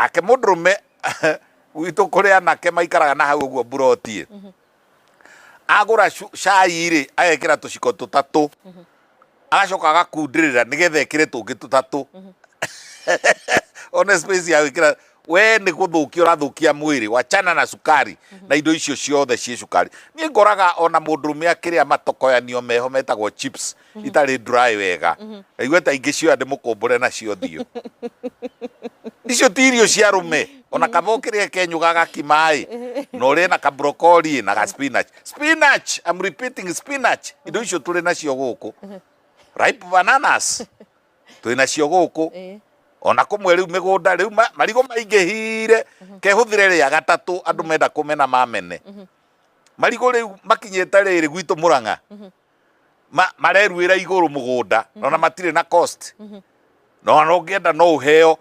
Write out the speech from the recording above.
nake mundurume witu kuria nake maikaraga na hau uguo buroti agura cai ri agekira tuciko tutatu agacoka agakundirira nigetha ekire tungi tutatu ona space ya gwikira we ni guthukia urathukia mwiri wachana na cukari na indo icio ciothe cie cukari ni ngoraga ona mundurume akiria matokoyanio meho metagwo chips itari dry wega aigweta ingi cio ande mukumbure na cio thio icio tirio cia rume ona kabokiria kenyugaga kimai no ri na ka broccoli na ka spinach I'm repeating spinach indo icio turi na cio guku ripe bananas twina cio guku ona kumwe riu migunda riu marigo maingihire kehuthire ria gatatu andu menda kumena mamene marigo riu makinyete riri gwitu Murang'a mareruira iguru mugunda ona matire na cost no ngienda no uheo